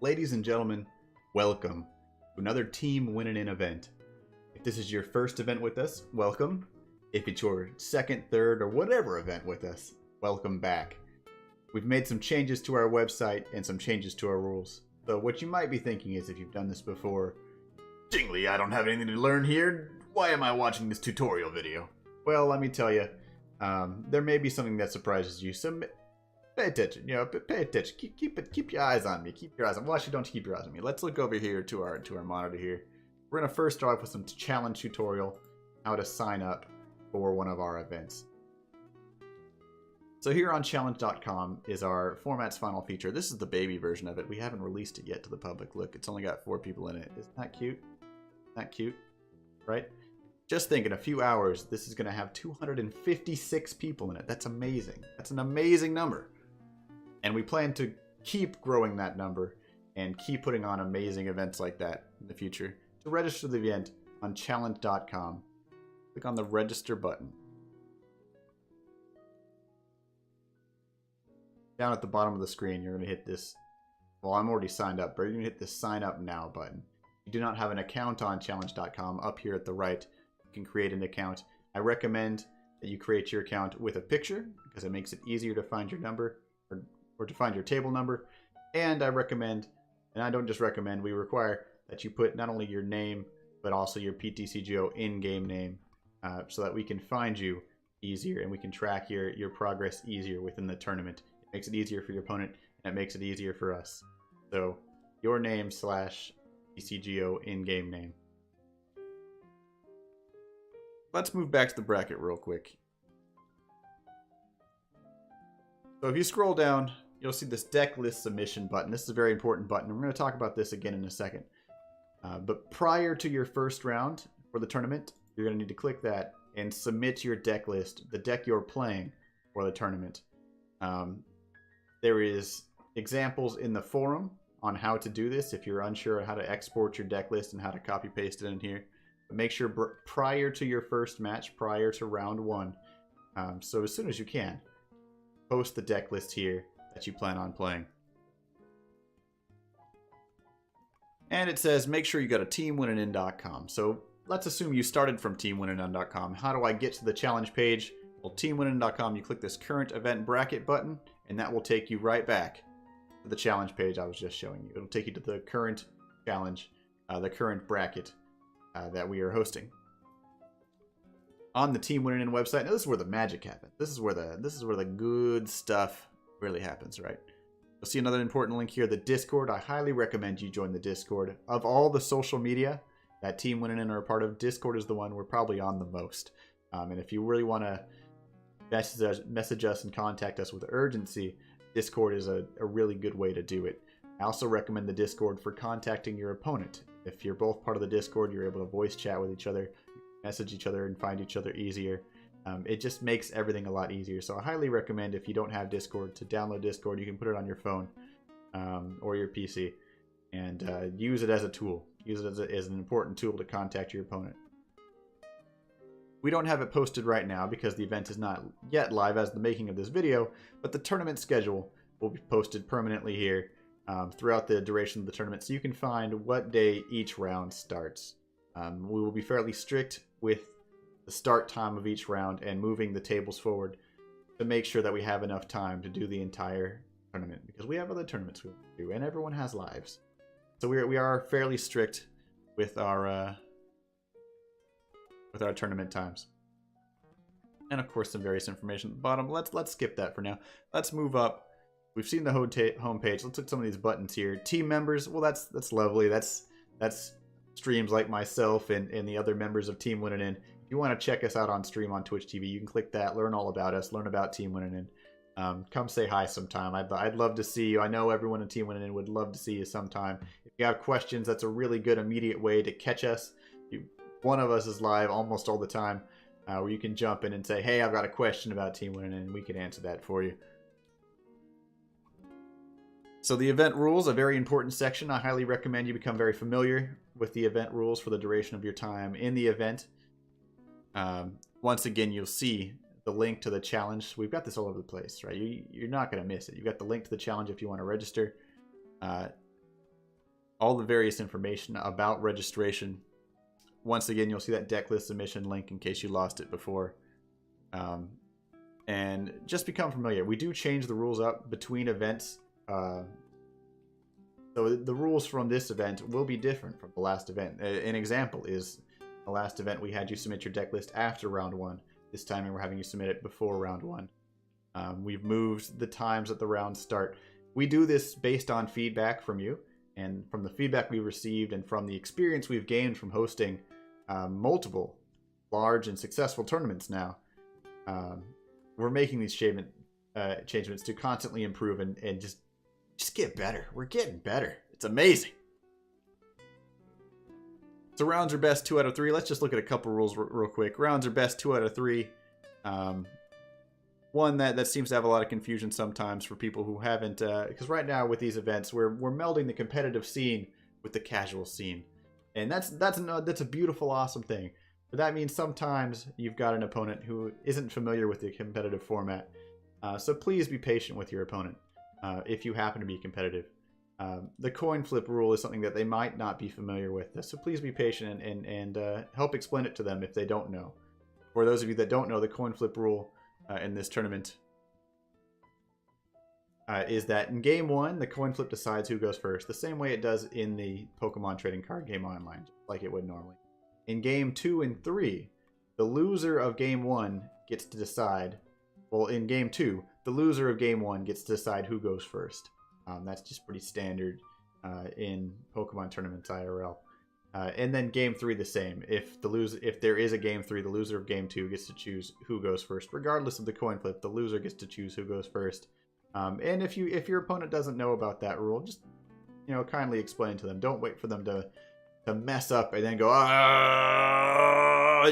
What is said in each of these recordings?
Ladies and gentlemen, welcome to another Team Winning In event. If this is your first event with us, welcome. If it's your second, third, or whatever event with us, welcome back. We've made some changes to our website and some changes to our rules. So what you might be thinking is, if you've done this before, Jingly, I don't have anything to learn here. Why am I watching this tutorial video? Well, let me tell you, there may be something that surprises you. So pay attention, pay attention. Keep your eyes on me. Keep your eyes on me. Well, actually, don't keep your eyes on me. Let's look over here to our monitor here. We're gonna first start off with some challenge tutorial, how to sign up for one of our events. So here on challenge.com is our Formats Final feature. This is the baby version of it. We haven't released it yet to the public. Look, it's only got 4 people in it. Isn't that cute? Isn't that cute? Right? Just think, in a few hours, this is going to have 256 people in it. That's amazing. That's an amazing number. And we plan to keep growing that number and keep putting on amazing events like that in the future. To register the event on challenge.com, click on the register button. Down at the bottom of the screen, you're going to hit this. Well, I'm already signed up, but you're going to hit this sign up now button. If you do not have an account on challenge.com, up here at the right, you can create an account. I recommend that you create your account with a picture because it makes it easier to find your number or to find your table number. And I recommend, and I don't just recommend, we require that you put not only your name, but also your PTCGO in-game name so that we can find you easier and we can track your progress easier within the tournament. It makes it easier for your opponent and it makes it easier for us. So your name / PTCGO in-game name. Let's move back to the bracket real quick. So if you scroll down, you'll see this deck list submission button. This is a very important button. We're going to talk about this again in a second. But prior to your first round for the tournament, you're going to need to click that and submit your deck list, the deck you're playing for the tournament. There is examples in the forum on how to do this if you're unsure how to export your deck list and how to copy paste it in here. But make sure prior to your first match, prior to round 1, so as soon as you can, post the deck list here that you plan on playing. And it says make sure you go to teamwinnin.com. So let's assume you started from teamwinnin.com. How do I get to the challenge page? Well, teamwinnin.com, you click this current event bracket button, and that will take you right back to the challenge page I was just showing you. It'll take you to the current challenge, the current bracket that we are hosting. On the Team Winning In website, now this is where the magic happens. This is where the good stuff really happens, right? You'll see another important link here, the Discord. I highly recommend you join the Discord. Of all the social media that Team Winning In are a part of, Discord is the one we're probably on the most. And if you really want to message us and contact us with urgency, Discord is a really good way to do it. I also recommend the Discord for contacting your opponent. If you're both part of the Discord, you're able to voice chat with each other, message each other, and find each other easier. It just makes everything a lot easier. So I highly recommend, if you don't have Discord, to download Discord. You can put it on your phone or your PC and use it as a tool. Use it as an important tool to contact your opponent. We don't have it posted right now because the event is not yet live as the making of this video, but the tournament schedule will be posted permanently here throughout the duration of the tournament, so you can find what day each round starts. We will be fairly strict with the start time of each round and moving the tables forward to make sure that we have enough time to do the entire tournament, because we have other tournaments we want to do and everyone has lives. So we are fairly strict with our tournament times. And of course some various information at the bottom. Let's skip that for now. Let's move up. We've seen the home page. Let's look at some of these buttons here. Team members, well that's lovely. That's streams like myself and the other members of Team Winnin' In. If you want to check us out on stream on Twitch TV, you can click that, learn all about us, learn about Team Winnin' In. Come say hi sometime. I'd love to see you. I know everyone in Team Winnin' In would love to see you sometime. If you have questions, that's a really good immediate way to catch us. One of us is live almost all the time, where you can jump in and say, hey, I've got a question about Team Winnin', and we can answer that for you. So the event rules, a very important section. I highly recommend you become very familiar with the event rules for the duration of your time in the event. Once again, you'll see the link to the challenge. We've got this all over the place, right? You're not going to miss it. You've got the link to the challenge if you want to register. all the various information about registration. Once again, you'll see that deck list submission link in case you lost it before. And just become familiar. We do change the rules up between events. So the rules from this event will be different from the last event. An example is the last event we had you submit your deck list after round 1. This time we're having you submit it before round 1. We've moved the times that the rounds start. We do this based on feedback from you, and from the feedback we received and from the experience we've gained from hosting multiple large and successful tournaments now. We're making these changements to constantly improve and just get better. We're getting better. It's amazing. So rounds are best 2 out of 3. Let's just look at a couple rules real quick. Rounds are best 2 out of 3. One that seems to have a lot of confusion sometimes for people who haven't, because right now with these events we're melding the competitive scene with the casual scene, and that's a beautiful, awesome thing. But that means sometimes you've got an opponent who isn't familiar with the competitive format. So please be patient with your opponent if you happen to be competitive. The coin flip rule is something that they might not be familiar with, so please be patient and help explain it to them if they don't know. For those of you that don't know, the coin flip rule in this tournament is that in game 1, the coin flip decides who goes first, the same way it does in the Pokemon trading card game online, like it would normally. In game 2 and 3, the loser of game 1 gets to decide. Well, in game 2, the loser of game 1 gets to decide who goes first. That's just pretty standard in Pokemon tournaments IRL. And then game 3 the same. If there is a game 3, the loser of game 2 gets to choose who goes first, regardless of the coin flip. The loser gets to choose who goes first. And if your opponent doesn't know about that rule, just kindly explain to them. Don't wait for them to mess up and then go,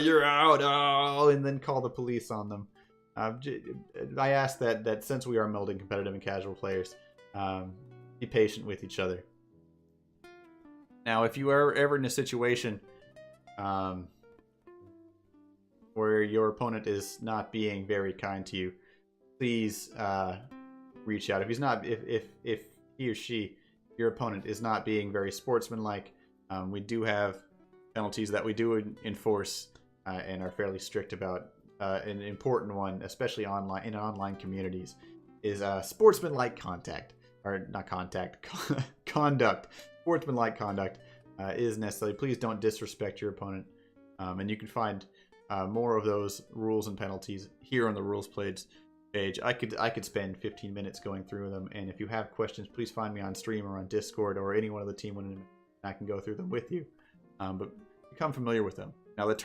you're out, and then call the police on them. I ask that since we are melding competitive and casual players, be patient with each other. Now, if you are ever in a situation where your opponent is not being very kind to you, please reach out. If he or she, your opponent, is not being very sportsmanlike, we do have penalties that we do enforce and are fairly strict about. An important one, especially in online communities, is sportsmanlike conduct. Sportsmanlike conduct is necessary. Please don't disrespect your opponent. And you can find more of those rules and penalties here on the rules page. I could spend 15 minutes going through them, and if you have questions, please find me on stream or on Discord or any one of the team, and I can go through them with you. But become familiar with them. Now, the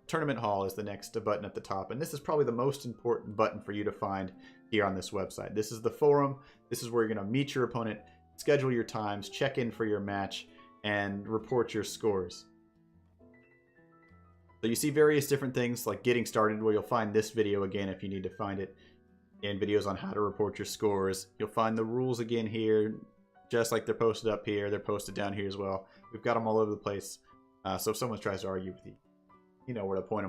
tournament hall is the next button at the top, and this is probably the most important button for you to find here on this website. This is the forum. This is where you're going to meet your opponent, schedule your times, check in for your match, and report your scores. So you see various different things like getting started, where you'll find this video again if you need to find it, and videos on how to report your scores. You'll find the rules again here, just like they're posted up here. They're posted down here as well. We've got them all over the place. So if someone tries to argue with you, you know where to point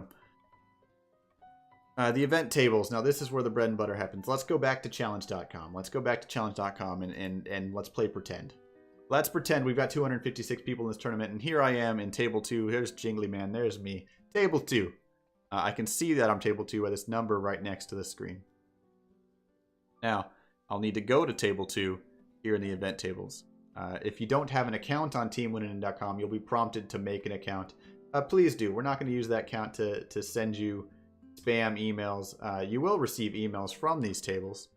them. The event tables. Now this is where the bread and butter happens. Let's go back to challenge.com. Let's go back to challenge.com and let's play pretend. Let's pretend we've got 256 people in this tournament, and here I am in table 2. Here's Jingly Man. There's me. Table 2. I can see that I'm table 2 by this number right next to the screen. Now, I'll need to go to table 2 here in the event tables. If you don't have an account on teamwinning.com, you'll be prompted to make an account. Please do. We're not going to use that account to send you spam emails. You will receive emails from these tables,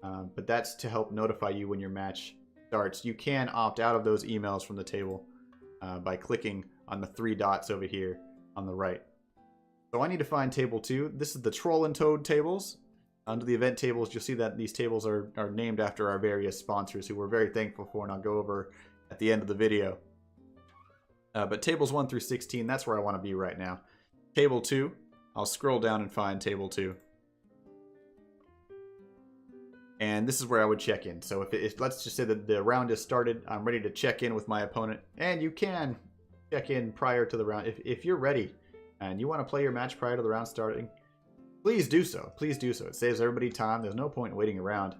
but that's to help notify you when your match starts. You can opt out of those emails from the table by clicking on the 3 dots over here on the right. So I need to find table 2. This is the Troll and Toad tables. Under the event tables, you'll see that these tables are named after our various sponsors, who we're very thankful for, and I'll go over at the end of the video. But tables 1 through 16, that's where I want to be right now. Table 2, I'll scroll down and find table 2. And this is where I would check in. So if let's just say that the round is started, I'm ready to check in with my opponent. And you can check in prior to the round. If you're ready and you want to play your match prior to the round starting, please do so. Please do so. It saves everybody time. There's no point in waiting around.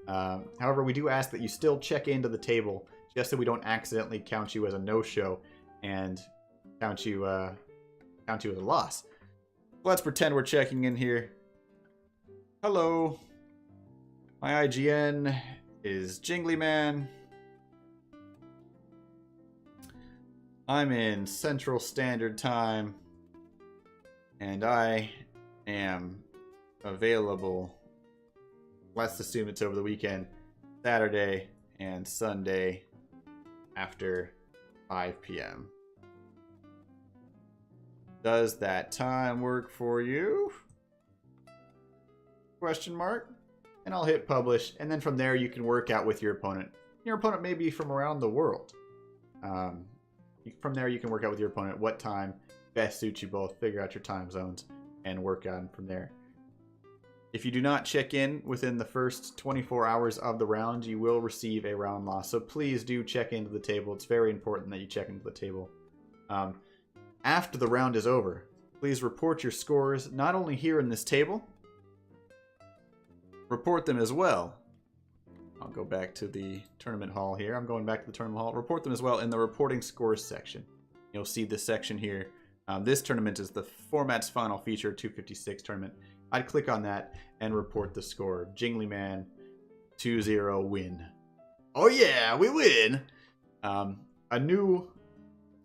However, we do ask that you still check into the table just so we don't accidentally count you as a no-show and count you as a loss. Let's pretend we're checking in here. Hello. My IGN is Jingly Man. I'm in Central Standard Time, and I am available. Let's assume it's over the weekend, Saturday and Sunday after 5 p.m. Does that time work for you? Question mark. And I'll hit publish, and then from there you can work out with your opponent. Your opponent may be from around the world. From there you can work out with your opponent what time best suits you both, figure out your time zones, and work on from there. If you do not check in within the first 24 hours of the round, you will receive a round loss. So please do check into the table. It's very important that you check into the table. After the round is over, please report your scores, not only here in this table, report them as well. I'll go back to the tournament hall here. I'm going back to the tournament hall. Report them as well in the reporting scores section. You'll see this section here. This tournament is the Format's Final Feature 256 tournament. I'd click on that and report the score. Jingly Man 2-0 win. Oh yeah, we win. A new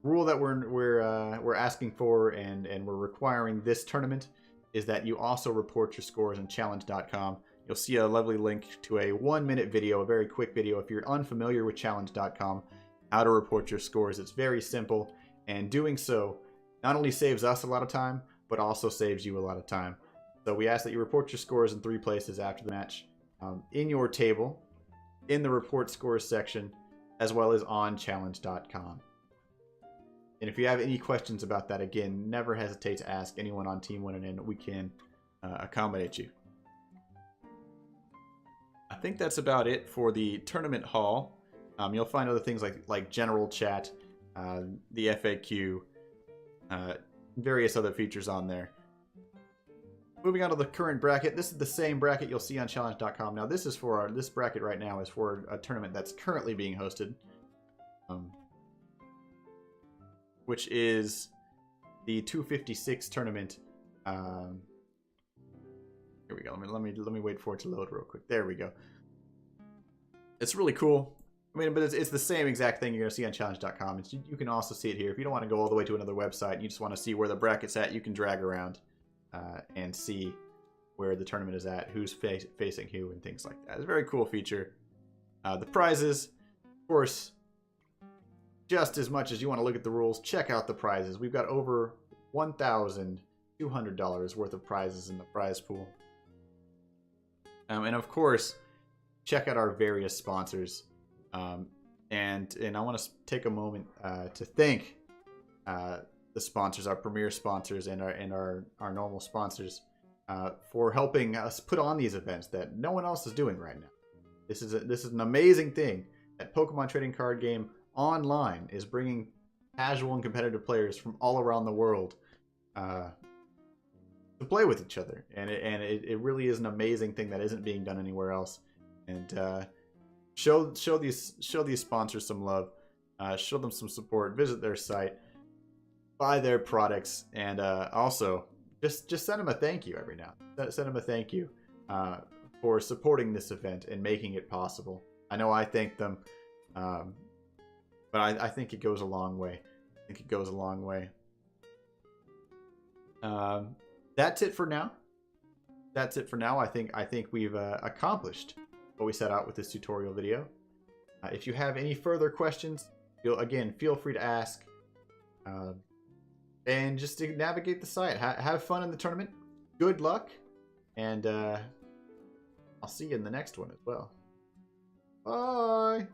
rule that we're asking for and we're requiring this tournament is that you also report your scores in challenge.com. You'll see a lovely link to a 1-minute video, a very quick video. If you're unfamiliar with challenge.com, how to report your scores, it's very simple. And doing so not only saves us a lot of time, but also saves you a lot of time. So we ask that you report your scores in 3 places after the match. In your table, in the report scores section, as well as on challenge.com. And if you have any questions about that, again, never hesitate to ask anyone on Team Win and we can accommodate you. I think that's about it for the tournament hall. You'll find other things like general chat, the FAQ, various other features on there. Moving on to the current bracket. This is the same bracket you'll see on challenge.com. Now this is for this bracket right now is for a tournament that's currently being hosted, which is the 256 tournament. Here we go. Let me wait for it to load real quick. There we go. It's really cool. I mean, but it's the same exact thing you're going to see on challenge.com. You can also see it here. If you don't want to go all the way to another website, you just want to see where the bracket's at, you can drag around and see where the tournament is at, who's facing who, and things like that. It's a very cool feature. The prizes, of course, just as much as you want to look at the rules, check out the prizes. We've got over $1,200 worth of prizes in the prize pool. And of course, check out our various sponsors. And I want to take a moment to thank the sponsors, our premier sponsors, and our normal sponsors for helping us put on these events that no one else is doing right now. This is an amazing thing that Pokemon Trading Card Game Online is bringing casual and competitive players from all around the world to play with each other, and it really is an amazing thing that isn't being done anywhere else. And show these sponsors some love, show them some support, visit their site, buy their products, and also just send them a thank you every now. Send them a thank you for supporting this event and making it possible. I know I thank them, but I think it goes a long way. That's it for now. I think we've accomplished what we set out with this tutorial video. If you have any further questions, feel free to ask. And just to navigate the site. Have fun in the tournament. Good luck. And I'll see you in the next one as well. Bye!